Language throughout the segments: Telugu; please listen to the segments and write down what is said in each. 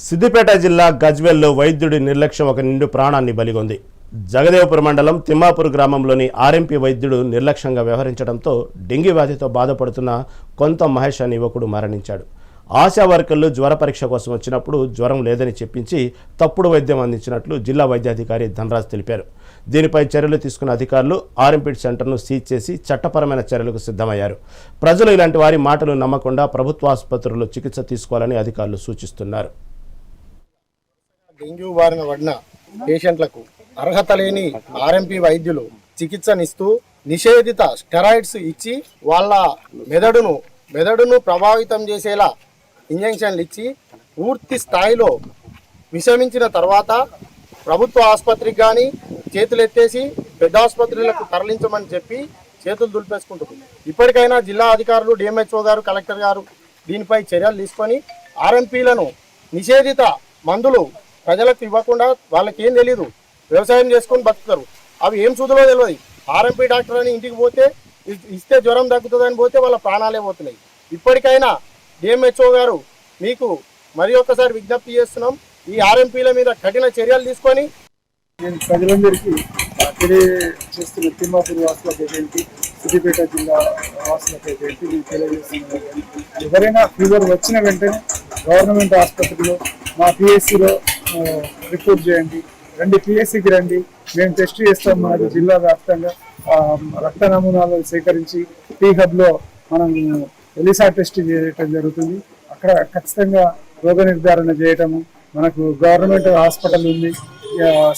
సిద్దిపేట జిల్లా గజ్వేల్లో వైద్యుడి నిర్లక్ష్యం ఒక నిండు ప్రాణాన్ని బలిగొంది. జగదేవపురం మండలం తిమ్మాపూర్ గ్రామంలోని ఆర్ఎంపీ వైద్యుడు నిర్లక్ష్యంగా వ్యవహరించడంతో డెంగీ వ్యాధితో బాధపడుతున్న కొంత మహేష్ అనే యువకుడు మరణించాడు. ఆశా వర్కర్లు జ్వర పరీక్ష కోసం వచ్చినప్పుడు జ్వరం లేదని చెప్పించి తప్పుడు వైద్యం అందించినట్లు జిల్లా వైద్యాధికారి ధనరాజ్ తెలిపారు. దీనిపై చర్యలు తీసుకున్న అధికారులు ఆర్ఎంపీ సెంటర్ను సీజ్ చేసి చట్టపరమైన చర్యలకు సిద్ధమయ్యారు. ప్రజలు ఇలాంటి వారి మాటలు నమ్మకుండా ప్రభుత్వ ఆసుపత్రుల్లో చికిత్స తీసుకోవాలని అధికారులు సూచిస్తున్నారు. డెంగ్యూ బారిన పడిన పేషెంట్లకు అర్హత లేని ఆర్ఎంపీ వైద్యులు చికిత్సనిస్తూ నిషేధిత స్టెరాయిడ్స్ ఇచ్చి వాళ్ళ మెదడును ప్రభావితం చేసేలా ఇంజెక్షన్లు ఇచ్చి పూర్తి స్థాయిలో విషమించిన తర్వాత ప్రభుత్వ ఆసుపత్రికి కానీ చేతులు ఎత్తేసి పెద్ద ఆసుపత్రులకు తరలించమని చెప్పి చేతులు దులిపేసుకుంటుంది. ఇప్పటికైనా జిల్లా అధికారులు, డిఎంహెచ్ఓ గారు, కలెక్టర్ గారు దీనిపై చర్యలు తీసుకొని ఆర్ఎంపీలను నిషేధిత మందులు ప్రజలకు ఇవ్వకుండా, వాళ్ళకి ఏం తెలీదు, వ్యవసాయం చేసుకొని బతుకుతారు, అవి ఏం చూదులో తెలియదు. ఆర్ఎంపీ డాక్టర్ అని ఇంటికి పోతే ఇస్తే జ్వరం తగ్గుతుందని పోతే వాళ్ళ ప్రాణాలే పోతున్నాయి. ఇప్పటికైనా డిఎంహెచ్ఓ గారు మీకు మరి ఒక్కసారి విజ్ఞప్తి చేస్తున్నాం, ఈ ఆర్ఎంపీల మీద కఠిన చర్యలు తీసుకొని నేను ప్రజలందరికీ తెలియజేస్తున్న తిమ్మాపూర్ వాసులకు ఏంటి, సిద్దిపేట జిల్లా వాసులకు ఏంటి నేను తెలియజేస్తున్నాను. ఎవరైనా ఫీవర్ వచ్చిన వెంటనే గవర్నమెంట్ ఆసుపత్రిలో మా పిఎస్సిలో రిపోర్ట్ చేయండి, రండి పిఎస్సికి రండి, మేము టెస్ట్ చేస్తాం. మాది జిల్లా వ్యాప్తంగా రక్త నమూనాలు సేకరించి టీ హబ్లో మనం ఎలిసా టెస్ట్ చేయటం జరుగుతుంది. అక్కడ ఖచ్చితంగా రోగ నిర్ధారణ చేయటము. మనకు గవర్నమెంట్ హాస్పిటల్ ఉంది,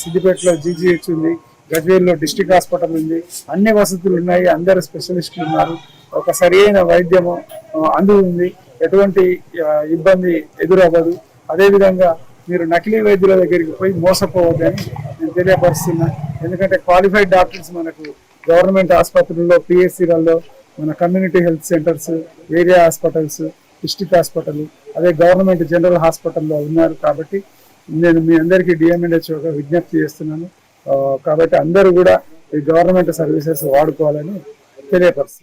సిద్దిపేటలో జీజీహెచ్ ఉంది, గజ్వేల్లో డిస్ట్రిక్ట్ హాస్పిటల్ ఉంది, అన్ని వసతులు ఉన్నాయి, అందరు స్పెషలిస్టులు ఉన్నారు, ఒక సరైన వైద్యము అందుతుంది, ఎటువంటి ఇబ్బంది ఎదురవ్వదు. అదేవిధంగా మీరు నకిలీ వైద్యుల దగ్గరికి పోయి మోసపోవద్దని నేను తెలియపరుస్తున్నా. ఎందుకంటే క్వాలిఫైడ్ డాక్టర్స్ మనకు గవర్నమెంట్ ఆసుపత్రుల్లో, పిఎస్సీలలో, మన community health centres, area hospitals, district hospital, అదే గవర్నమెంట్ జనరల్ హాస్పిటల్లో ఉన్నారు. కాబట్టి నేను మీ అందరికీ డిఎంహెచ్ఓగా విజ్ఞప్తి చేస్తున్నాను. కాబట్టి అందరూ కూడా ఈ గవర్నమెంట్ సర్వీసెస్ వాడుకోవాలని తెలియపరుస్తున్నాను.